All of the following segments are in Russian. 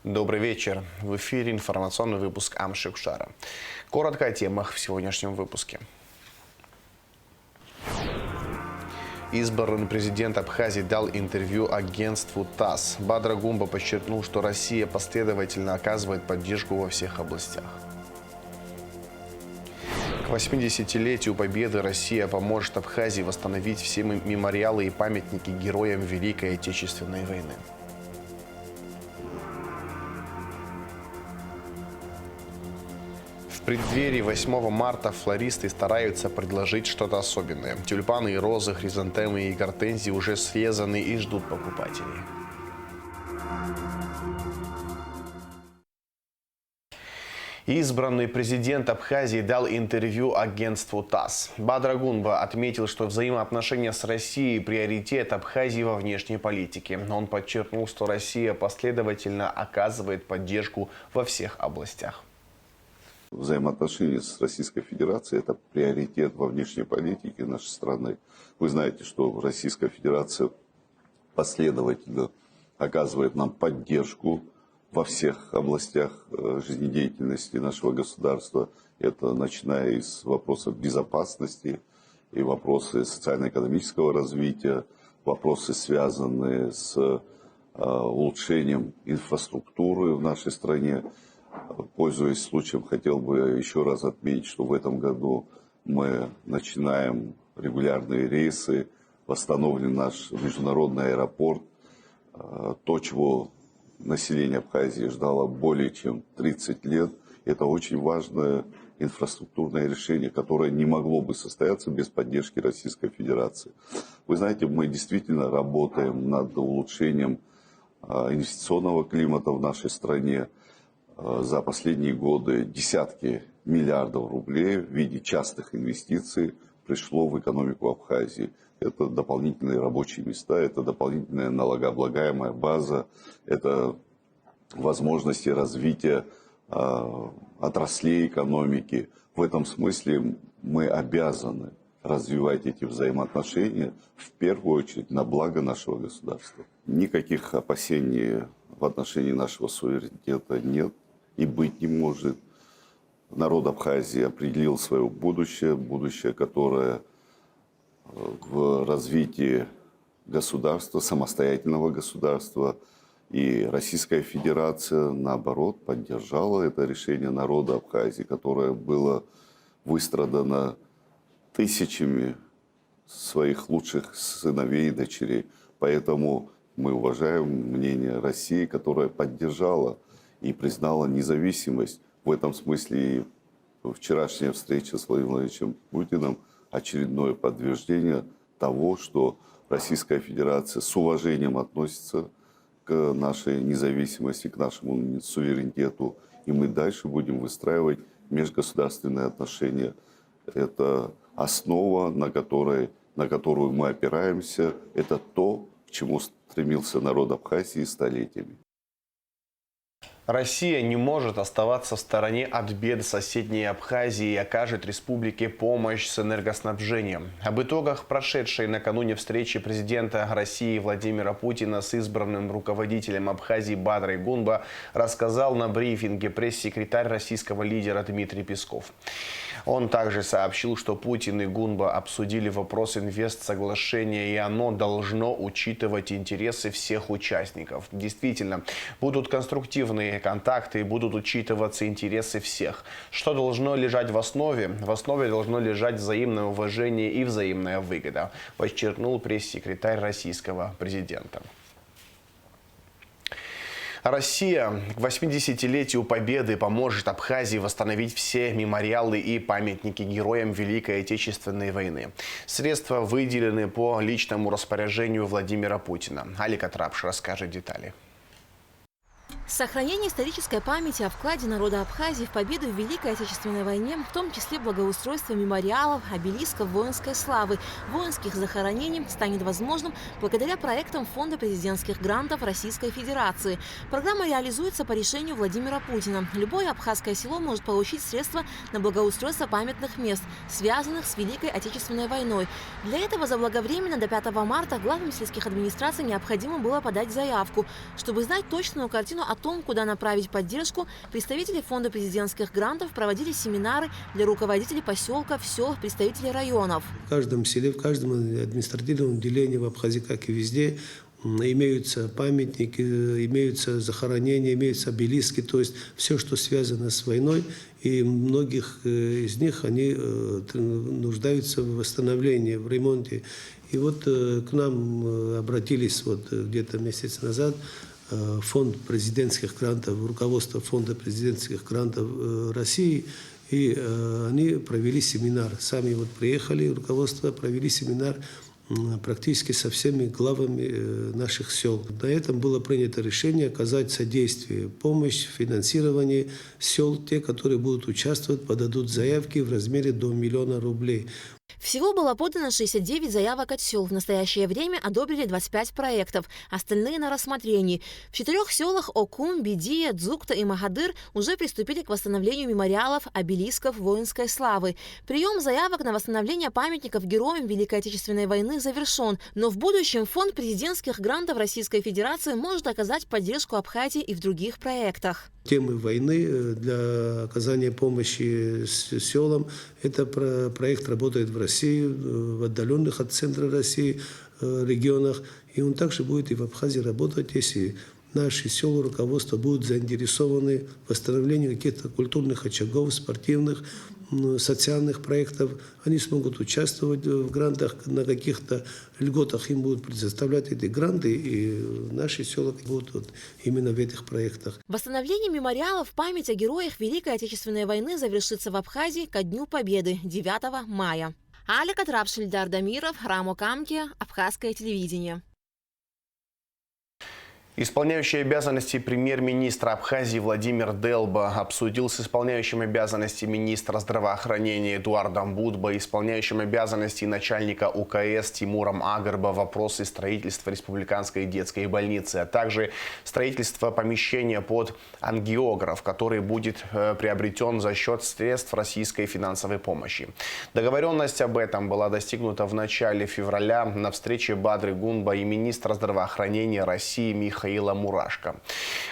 Добрый вечер. В эфире информационный выпуск Амшикшара. Коротко о темах в сегодняшнем выпуске. Избранный президент Абхазии дал интервью агентству ТАСС. Бадра Гумба подчеркнул, что Россия последовательно оказывает поддержку во всех областях. К 80-летию Победы Россия поможет Абхазии восстановить все мемориалы и памятники героям Великой Отечественной войны. В преддверии 8 марта флористы стараются предложить что-то особенное. Тюльпаны и розы, хризантемы и гортензии уже срезаны и ждут покупателей. Избранный президент Абхазии дал интервью агентству ТАСС. Бадра Гумба отметил, что взаимоотношения с Россией – приоритет Абхазии во внешней политике. Он подчеркнул, что Россия последовательно оказывает поддержку во всех областях. Взаимоотношения с Российской Федерацией – это приоритет во внешней политике нашей страны. Вы знаете, что Российская Федерация последовательно оказывает нам поддержку во всех областях жизнедеятельности нашего государства. Это начиная из вопросов безопасности и вопросы социально-экономического развития, вопросы, связанные с улучшением инфраструктуры в нашей стране. Пользуясь случаем, хотел бы еще раз отметить, что в этом году мы начинаем регулярные рейсы, восстановлен наш международный аэропорт, то, чего население Абхазии ждало более чем 30 лет. Это очень важное инфраструктурное решение, которое не могло бы состояться без поддержки Российской Федерации. Вы знаете, мы действительно работаем над улучшением инвестиционного климата в нашей стране. За последние годы десятки миллиардов рублей в виде частных инвестиций пришло в экономику Абхазии. Это дополнительные рабочие места, это дополнительная налогооблагаемая база, это возможности развития отраслей экономики. В этом смысле мы обязаны развивать эти взаимоотношения в первую очередь на благо нашего государства. Никаких опасений в отношении нашего суверенитета нет и быть не может. Народ Абхазии определил свое будущее, которое в развитии государства, самостоятельного государства. И Российская Федерация, наоборот, поддержала это решение народа Абхазии, которое было выстрадано тысячами своих лучших сыновей и дочерей. Поэтому мы уважаем мнение России, которая поддержала и признала независимость. В этом смысле вчерашняя встреча с Владимиром Владимировичем Путиным – очередное подтверждение того, что Российская Федерация с уважением относится к нашей независимости, к нашему суверенитету. И мы дальше будем выстраивать межгосударственные отношения. Это основа, на которую мы опираемся. Это то, к чему стремился народ Абхазии столетиями. Россия не может оставаться в стороне от бед соседней Абхазии и окажет республике помощь с энергоснабжением. Об итогах прошедшей накануне встречи президента России Владимира Путина с избранным руководителем Абхазии Бадрой Гумба рассказал на брифинге пресс-секретарь российского лидера Дмитрий Песков. Он также сообщил, что Путин и Гумба обсудили вопрос инвестсоглашения, и оно должно учитывать интересы всех участников. Действительно, будут конструктивные контакты и будут учитываться интересы всех. Что должно лежать в основе? В основе должно лежать взаимное уважение и взаимная выгода, подчеркнул пресс-секретарь российского президента. Россия к 80-летию Победы поможет Абхазии восстановить все мемориалы и памятники героям Великой Отечественной войны. Средства выделены по личному распоряжению Владимира Путина. Алика Трапш расскажет детали. Сохранение исторической памяти о вкладе народа Абхазии в победу в Великой Отечественной войне, в том числе благоустройство мемориалов, обелисков воинской славы, воинских захоронений, станет возможным благодаря проектам Фонда президентских грантов Российской Федерации. Программа реализуется по решению Владимира Путина. Любое абхазское село может получить средства на благоустройство памятных мест, связанных с Великой Отечественной войной. Для этого заблаговременно до 5 марта главам сельских администраций необходимо было подать заявку, чтобы знать точную картину о том, куда направить поддержку, представители Фонда президентских грантов проводили семинары для руководителей поселков, сел, представителей районов. В каждом селе, в каждом административном отделении в Абхазии, как и везде, имеются памятники, имеются захоронения, имеются обелиски, то есть все, что связано с войной, и многих из них они нуждаются в восстановлении, в ремонте. И вот к нам обратились где-то месяц назад фонд президентских грантов, руководство фонда президентских грантов России, и они провели семинар. Сами приехали, руководство, провели семинар практически со всеми главами наших сел. На этом было принято решение оказать содействие, помощь, финансирование сел. Те, которые будут участвовать, подадут заявки в размере до 1 миллиона рублей. Всего было подано 69 заявок от сел. В настоящее время одобрили 25 проектов, остальные на рассмотрении. В 4 селах Окум, Бедия, Дзукта и Магадыр уже приступили к восстановлению мемориалов, обелисков воинской славы. Прием заявок на восстановление памятников героям Великой Отечественной войны завершен, но в будущем Фонд президентских грантов Российской Федерации может оказать поддержку Абхазии и в других проектах. Темы войны для оказания помощи селам. Это проект работает в России, в отдаленных от центра России регионах. И он также будет и в Абхазии работать, если наши села, руководство будут заинтересованы в восстановлении каких-то культурных очагов, спортивных, социальных проектов. Они смогут участвовать в грантах, на каких-то льготах им будут предоставлять эти гранты, и наши села будут именно в этих проектах. Восстановление мемориалов в память о героях Великой Отечественной войны завершится в Абхазии ко Дню Победы 9 мая. Алика Трапш, Ильдар Дамиров, Рамо Камки, Абхазское телевидение. Исполняющий обязанности премьер-министра Абхазии Владимир Делба обсудил с исполняющим обязанности министра здравоохранения Эдуардом Будбо и исполняющим обязанности начальника УКС Тимуром Агарба вопросы строительства республиканской детской больницы, а также строительства помещения под ангиограф, который будет приобретен за счет средств российской финансовой помощи. Договоренность об этом была достигнута в начале февраля на встрече Бадры Гунба и министра здравоохранения России Михаила Мурашко.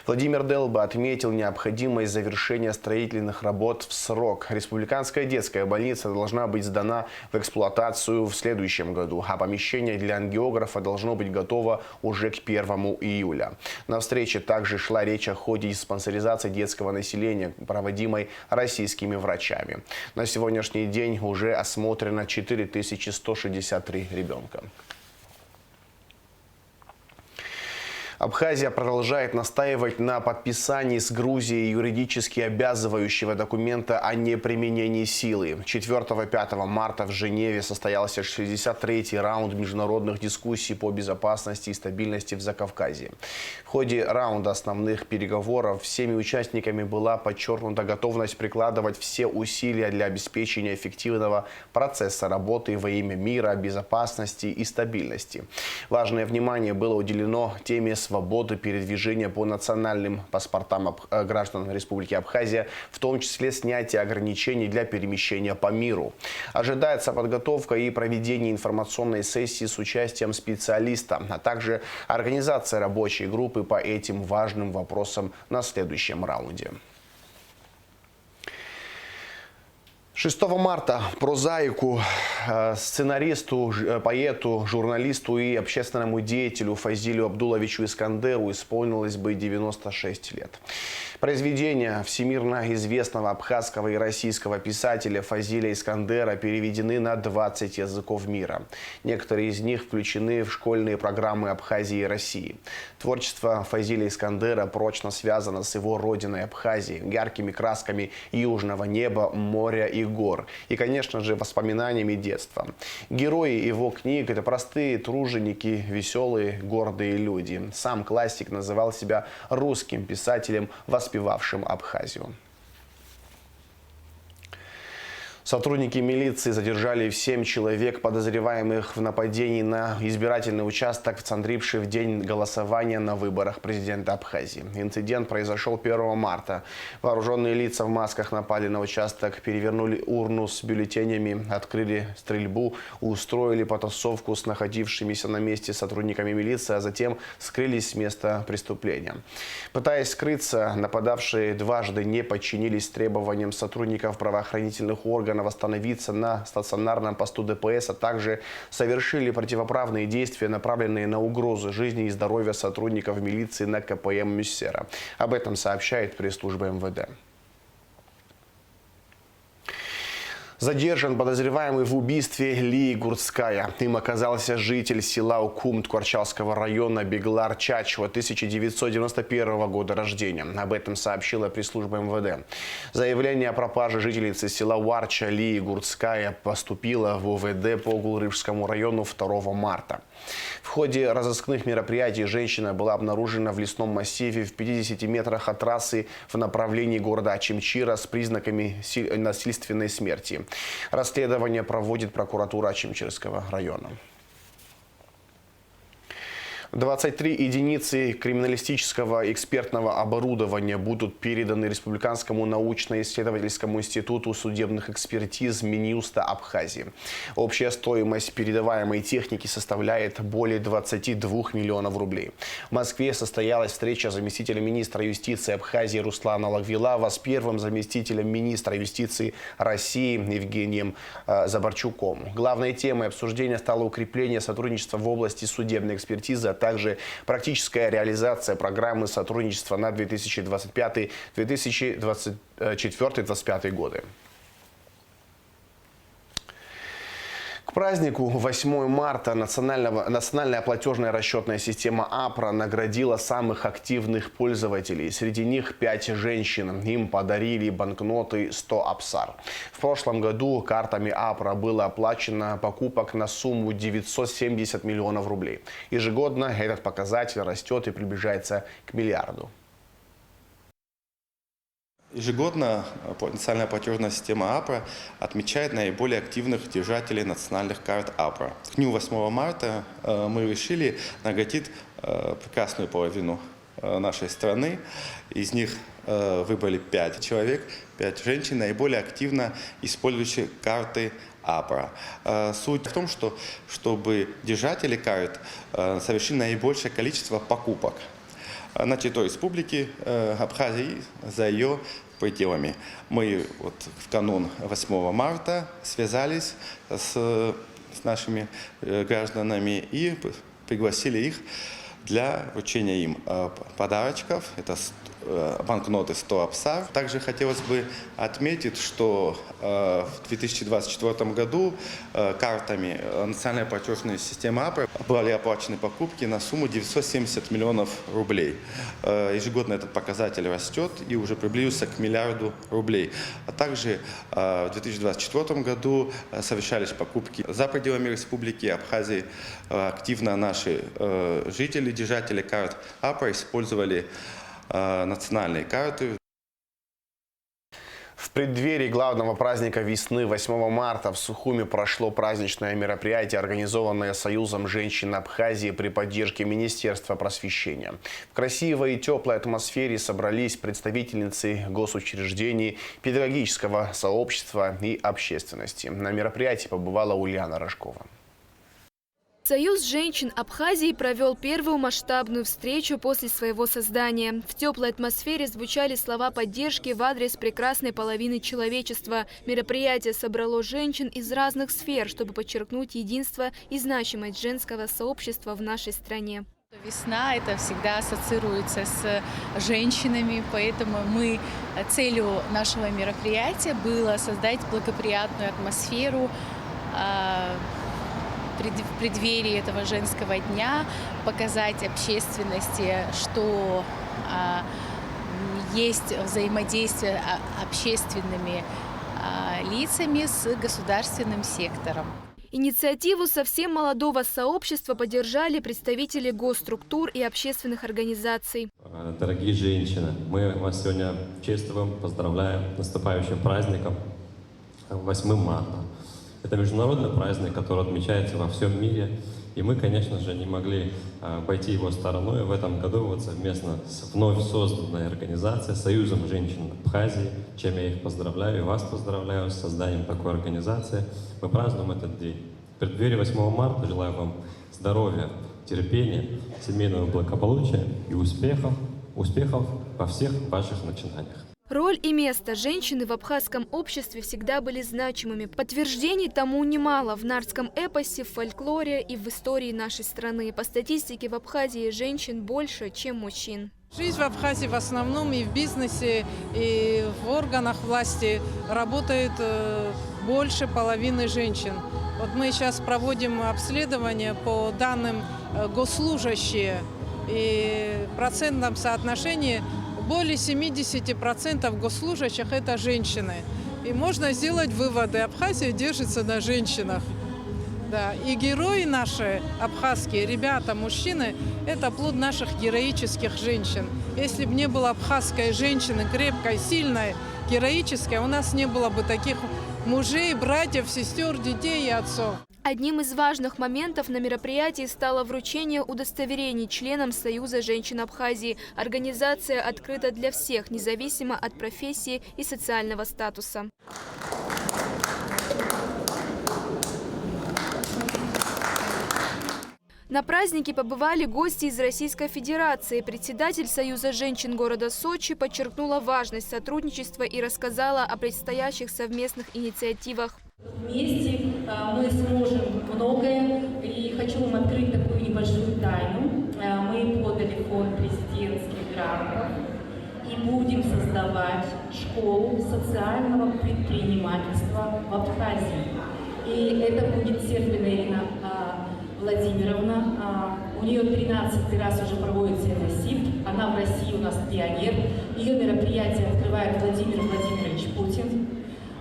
Владимир Делба отметил необходимость завершения строительных работ в срок. Республиканская детская больница должна быть сдана в эксплуатацию в следующем году, а помещение для ангиографа должно быть готово уже к 1 июля. На встрече также шла речь о ходе диспансеризации детского населения, проводимой российскими врачами. На сегодняшний день уже осмотрено 4163 ребенка. Абхазия продолжает настаивать на подписании с Грузией юридически обязывающего документа о неприменении силы. 4-5 марта в Женеве состоялся 63-й раунд международных дискуссий по безопасности и стабильности в Закавказье. В ходе раунда основных переговоров всеми участниками была подчеркнута готовность прикладывать все усилия для обеспечения эффективного процесса работы во имя мира, безопасности и стабильности. Важное внимание было уделено теме свободы передвижения по национальным паспортам граждан Республики Абхазия, в том числе снятие ограничений для перемещения по миру. Ожидается подготовка и проведение информационной сессии с участием специалиста, а также организация рабочей группы по этим важным вопросам на следующем раунде. 6 марта прозаику, сценаристу, поэту, журналисту и общественному деятелю Фазилю Абдуловичу Искандеру исполнилось бы 96 лет. Произведения всемирно известного абхазского и российского писателя Фазиля Искандера переведены на 20 языков мира. Некоторые из них включены в школьные программы Абхазии и России. Творчество Фазиля Искандера прочно связано с его родиной Абхазией, яркими красками южного неба, моря и гор. И, конечно же, воспоминаниями детства. Герои его книг – это простые труженики, веселые, гордые люди. Сам классик называл себя русским писателем, воспевавшим Абхазию. Сотрудники милиции задержали 7 человек, подозреваемых в нападении на избирательный участок в Цандрипше в день голосования на выборах президента Абхазии. Инцидент произошел 1 марта. Вооруженные лица в масках напали на участок, перевернули урну с бюллетенями, открыли стрельбу, устроили потасовку с находившимися на месте сотрудниками милиции, а затем скрылись с места преступления. Пытаясь скрыться, нападавшие дважды не подчинились требованиям сотрудников правоохранительных органов восстановиться на стационарном посту ДПС, а также совершили противоправные действия, направленные на угрозу жизни и здоровья сотрудников милиции на КПМ Мюссера. Об этом сообщает пресс-служба МВД. Задержан подозреваемый в убийстве Лии Гурцкая. Им оказался житель села Укумт Кварчалского района Беглар Чачева, 1991 года рождения. Об этом сообщила пресс-служба МВД. Заявление о пропаже жительницы села Уарча Лии Гурцкая поступило в УВД по Гулрыжскому району 2 марта. В ходе разыскных мероприятий женщина была обнаружена в лесном массиве в 50 метрах от трассы в направлении города Ачимчира с признаками насильственной смерти. Расследование проводит прокуратура Ачимчирского района. 23 единицы криминалистического экспертного оборудования будут переданы Республиканскому научно-исследовательскому институту судебных экспертиз Минюста Абхазии. Общая стоимость передаваемой техники составляет более 22 миллионов рублей. В Москве состоялась встреча заместителя министра юстиции Абхазии Руслана Лагвилава с первым заместителем министра юстиции России Евгением Забарчуком. Главной темой обсуждения стало укрепление сотрудничества в области судебной экспертизы, а также практическая реализация программы сотрудничества на 2025-2024-2025 годы. К празднику 8 марта национальная платежная расчетная система АПРА наградила самых активных пользователей. Среди них 5 женщин. Им подарили банкноты 100 Апсар. В прошлом году картами АПРА было оплачено покупок на сумму 970 миллионов рублей. Ежегодно этот показатель растет и приближается к миллиарду. Ежегодно национальная платежная система АПРА отмечает наиболее активных держателей национальных карт АПРА. К дню 8 марта мы решили наградить прекрасную половину нашей страны. Из них выбрали 5 человек, 5 женщин, наиболее активно использующие карты АПРА. Суть в том, что чтобы держатели карт совершили наибольшее количество покупок на территории Республики Абхазии за ее пределами. Мы в канун 8 марта связались с нашими гражданами и пригласили их для вручения им подарочков. Это банкноты 100 Апсар. Также хотелось бы отметить, что в 2024 году картами национальной платежной системы АПРА были оплачены покупки на сумму 970 миллионов рублей. Ежегодно этот показатель растет и уже приблизился к миллиарду рублей. А также в 2024 году совершались покупки за пределами Республики Абхазии. Активно наши жители, держатели карт АПРА использовали национальные карты. В преддверии главного праздника весны 8 марта в Сухуми прошло праздничное мероприятие, организованное Союзом женщин Абхазии при поддержке Министерства просвещения. В красивой и теплой атмосфере собрались представительницы госучреждений, педагогического сообщества и общественности. На мероприятии побывала Ульяна Рожкова. Союз женщин Абхазии провел первую масштабную встречу после своего создания. В теплой атмосфере звучали слова поддержки в адрес прекрасной половины человечества. Мероприятие собрало женщин из разных сфер, чтобы подчеркнуть единство и значимость женского сообщества в нашей стране. Весна – это всегда ассоциируется с женщинами, поэтому целью нашего мероприятия было создать благоприятную атмосферу в преддверии этого женского дня, показать общественности, что есть взаимодействие общественными лицами с государственным сектором. Инициативу совсем молодого сообщества поддержали представители госструктур и общественных организаций. Дорогие женщины, мы вас сегодня чествуем, поздравляем с наступающим праздником. 8 марта. Это международный праздник, который отмечается во всем мире. И мы, конечно же, не могли обойти его стороной. В этом году вот совместно с вновь созданной организацией Союзом женщин Абхазии, чем я их поздравляю и вас поздравляю с созданием такой организации, мы празднуем этот день. В преддверии 8 марта желаю вам здоровья, терпения, семейного благополучия и успехов во всех ваших начинаниях. Роль и место женщины в абхазском обществе всегда были значимыми. Подтверждений тому немало в нартском эпосе, в фольклоре и в истории нашей страны. По статистике, в Абхазии женщин больше, чем мужчин. Жизнь в Абхазии в основном и в бизнесе, и в органах власти работает больше половины женщин. Вот мы сейчас проводим обследование по данным госслужащие, и в процентном соотношении более 70% госслужащих – это женщины. И можно сделать выводы. Абхазия держится на женщинах. Да. И герои наши абхазские, ребята, мужчины – это плод наших героических женщин. Если бы не было абхазской женщины, крепкой, сильной, героической, у нас не было бы таких мужей, братьев, сестер, детей и отцов. Одним из важных моментов на мероприятии стало вручение удостоверений членам Союза женщин Абхазии. Организация открыта для всех, независимо от профессии и социального статуса. На празднике побывали гости из Российской Федерации. Председатель Союза женщин города Сочи подчеркнула важность сотрудничества и рассказала о предстоящих совместных инициативах. Вместе мы сможем многое, и хочу вам открыть такую небольшую тайну. Мы подали фонд президентских грантов и будем создавать школу социального предпринимательства в Абхазии. И это будет Серпина Ирина Владимировна. У нее 13-й раз уже проводится эта СИФ. Она в России у нас пионер. Ее мероприятие открывает Владимир Владимирович Путин.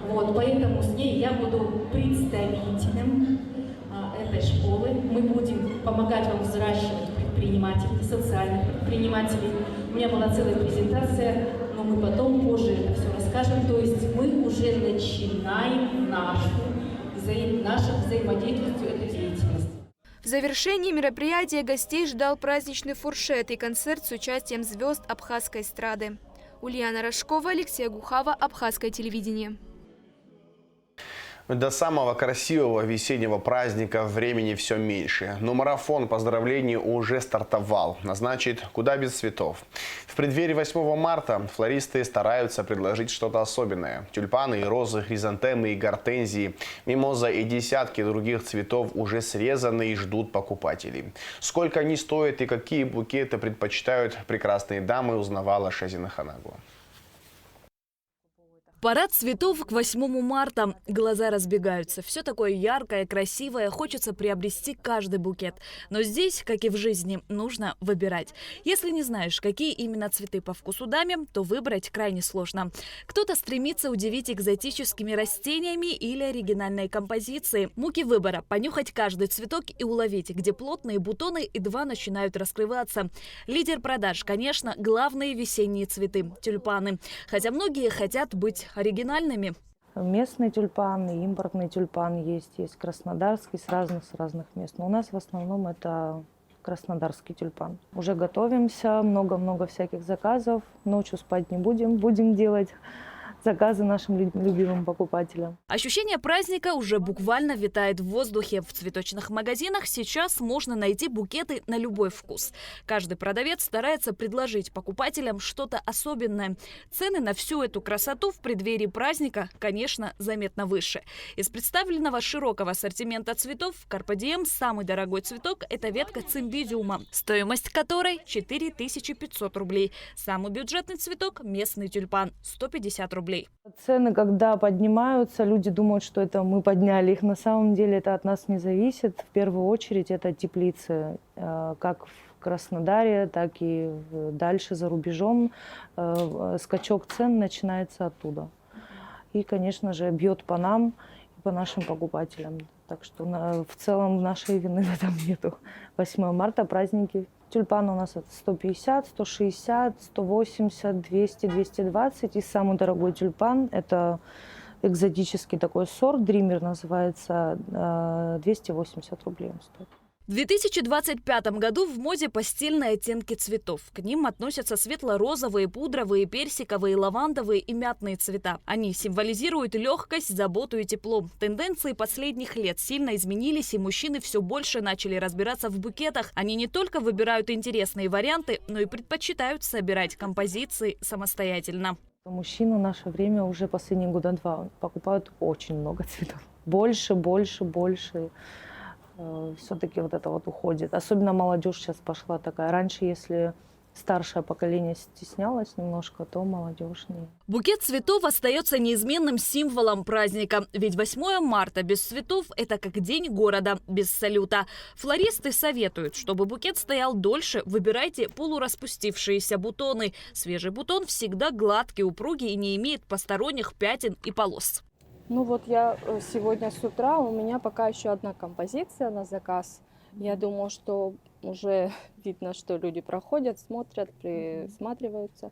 Вот, поэтому с ней я буду представителем этой школы. Мы будем помогать вам взращивать предпринимателей, социальных предпринимателей. У меня была целая презентация, но мы потом позже это все расскажем. То есть мы уже начинаем наше взаимодействие, эту деятельность. В завершении мероприятия гостей ждал праздничный фуршет и концерт с участием звезд абхазской эстрады. Ульяна Рожкова, Алексей Гухава, Абхазское телевидение. До самого красивого весеннего праздника времени все меньше. Но марафон поздравлений уже стартовал. А значит, куда без цветов. В преддверии 8 марта флористы стараются предложить что-то особенное. Тюльпаны и розы, хризантемы и гортензии, мимоза и десятки других цветов уже срезаны и ждут покупателей. Сколько они стоят и какие букеты предпочитают прекрасные дамы, узнавала Шазина Ханагу. Парад цветов к 8 марта. Глаза разбегаются. Все такое яркое, красивое. Хочется приобрести каждый букет. Но здесь, как и в жизни, нужно выбирать. Если не знаешь, какие именно цветы по вкусу даме, то выбрать крайне сложно. Кто-то стремится удивить экзотическими растениями или оригинальной композицией. Муки выбора – понюхать каждый цветок и уловить, где плотные бутоны едва начинают раскрываться. Лидер продаж, конечно, главные весенние цветы – тюльпаны. Хотя многие хотят быть оригинальными. Местный тюльпан и импортный тюльпан есть краснодарский с разных мест. Но у нас в основном это краснодарский тюльпан. Уже готовимся, много всяких заказов. Ночью спать не будем, будем делать заказы нашим любимым покупателям. Ощущение праздника уже буквально витает в воздухе. В цветочных магазинах сейчас можно найти букеты на любой вкус. Каждый продавец старается предложить покупателям что-то особенное. Цены на всю эту красоту в преддверии праздника, конечно, заметно выше. Из представленного широкого ассортимента цветов в Carpe Diem самый дорогой цветок – это ветка цимбидиума, стоимость которой 4500 рублей. Самый бюджетный цветок – местный тюльпан – 150 рублей. Цены, когда поднимаются, люди думают, что это мы подняли их. На самом деле это от нас не зависит. В первую очередь это теплицы, как в Краснодаре, так и дальше за рубежом. Скачок цен начинается оттуда. И, конечно же, бьет по нам и по нашим покупателям. Так что в целом нашей вины в этом нету. 8 марта праздники. Тюльпаны у нас от 150, 160, 180, 200, 220. И самый дорогой тюльпан – это экзотический такой сорт, дример называется, 280 рублей он стоит. В 2025 году в моде постельные оттенки цветов. К ним относятся светло-розовые, пудровые, персиковые, лавандовые и мятные цвета. Они символизируют легкость, заботу и тепло. Тенденции последних лет сильно изменились, и мужчины все больше начали разбираться в букетах. Они не только выбирают интересные варианты, но и предпочитают собирать композиции самостоятельно. Мужчины в наше время уже последние года 2 покупают очень много цветов. Больше. Все-таки вот это вот уходит. Особенно молодежь сейчас пошла такая. Раньше, если старшее поколение стеснялось немножко, то молодежь не. Букет цветов остается неизменным символом праздника. Ведь 8 марта без цветов – это как день города без салюта. Флористы советуют, чтобы букет стоял дольше, выбирайте полураспустившиеся бутоны. Свежий бутон всегда гладкий, упругий и не имеет посторонних пятен и полос. Ну вот я сегодня с утра, у меня пока еще одна композиция на заказ. Я думаю, что уже видно, что люди проходят, смотрят, присматриваются.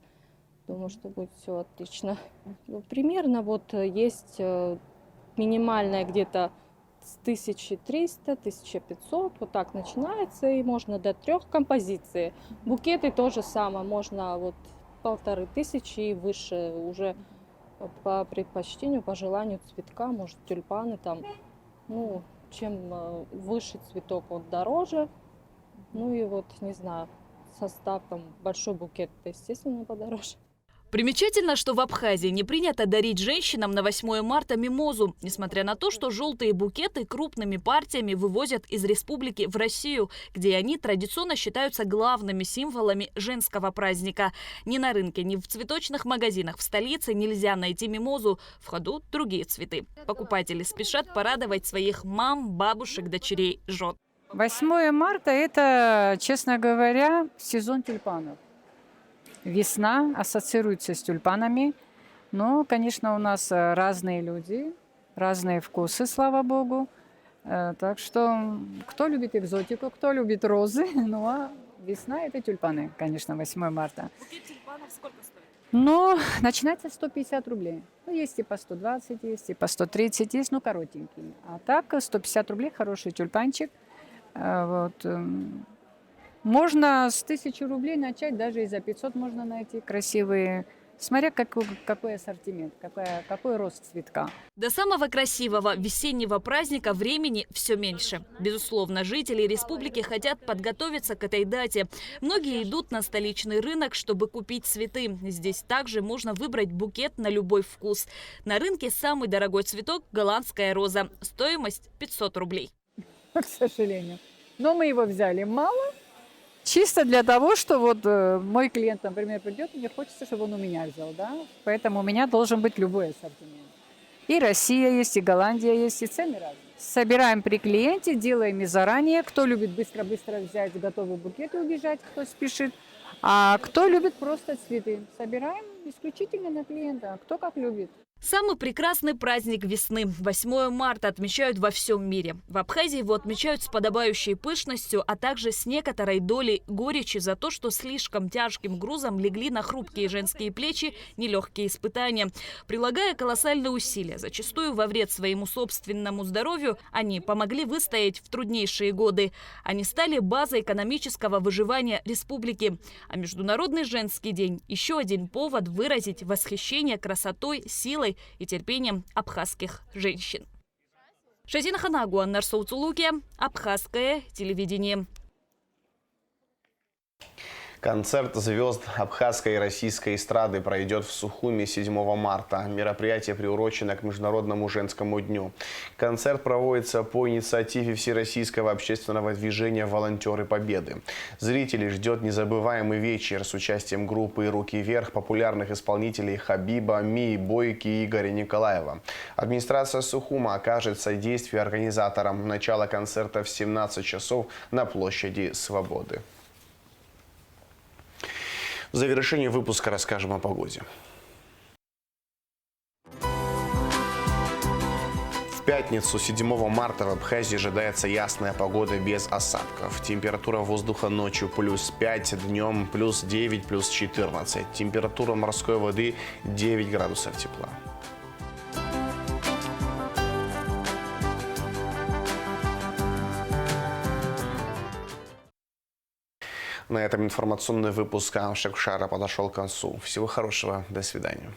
Думаю, что будет все отлично. Примерно вот есть минимальная где-то с 1300-1500, вот так начинается, и можно до 3 композиций. Букеты тоже самое, можно вот 1500 и выше уже. По предпочтению, по желанию цветка, может тюльпаны там, ну, чем выше цветок, он дороже, ну и вот, не знаю, состав там, большой букет, естественно, подороже. Примечательно, что в Абхазии не принято дарить женщинам на 8 марта мимозу, несмотря на то, что желтые букеты крупными партиями вывозят из республики в Россию, где они традиционно считаются главными символами женского праздника. Ни на рынке, ни в цветочных магазинах в столице нельзя найти мимозу. В ходу другие цветы. Покупатели спешат порадовать своих мам, бабушек, дочерей, жен. 8 марта – это, честно говоря, сезон тюльпанов. Весна ассоциируется с тюльпанами, но, конечно, у нас разные люди, разные вкусы, слава богу. Так что кто любит экзотику, кто любит розы, ну а весна – это тюльпаны, конечно, 8 марта. Букет тюльпанов сколько стоит? Ну, начинается с 150 рублей. Ну, есть и по 120, есть и по 130, есть, ну, коротенький. А так 150 рублей хороший тюльпанчик. Вот. Можно с 1000 рублей начать, даже и за 500 можно найти красивые, смотря какой ассортимент, какой рост цветка. До самого красивого весеннего праздника времени все меньше. Безусловно, жители республики хотят подготовиться к этой дате. Многие идут на столичный рынок, чтобы купить цветы. Здесь также можно выбрать букет на любой вкус. На рынке самый дорогой цветок – голландская роза. Стоимость – 500 рублей. К сожалению. Но мы его взяли мало. Чисто для того, что вот мой клиент, например, придет, мне хочется, чтобы он у меня взял, да? Поэтому у меня должен быть любой ассортимент. И Россия есть, и Голландия есть, и цены разные. Собираем при клиенте, делаем и заранее. Кто любит быстро-быстро взять готовый букет и убежать, кто спешит. А кто любит просто цветы. Собираем исключительно на клиента, кто как любит. Самый прекрасный праздник весны – 8 марта отмечают во всем мире. В Абхазии его отмечают с подобающей пышностью, а также с некоторой долей горечи за то, что слишком тяжким грузом легли на хрупкие женские плечи нелегкие испытания. Прилагая колоссальные усилия, зачастую во вред своему собственному здоровью, они помогли выстоять в труднейшие годы. Они стали базой экономического выживания республики. А Международный женский день – еще один повод выразить восхищение красотой, силой и терпением абхазских женщин. Шазина Ханагуан, Нарсоу Цулуке, Абхазское телевидение. Концерт звезд абхазской и российской эстрады пройдет в Сухуми 7 марта. Мероприятие приурочено к Международному женскому дню. Концерт проводится по инициативе Всероссийского общественного движения «Волонтеры Победы». Зрителей ждет незабываемый вечер с участием группы «Руки вверх», популярных исполнителей Хабиба, Мии Бойки и Игоря Николаева. Администрация Сухума окажет содействие организаторам. Начало концерта в 17 часов на площади Свободы. В завершении выпуска расскажем о погоде. В пятницу, 7 марта, в Абхазии ожидается ясная погода без осадков. Температура воздуха ночью +5, днем +9, +14. Температура морской воды 9 градусов тепла. На этом информационный выпуск Амшек Шара подошел к концу. Всего хорошего, до свидания.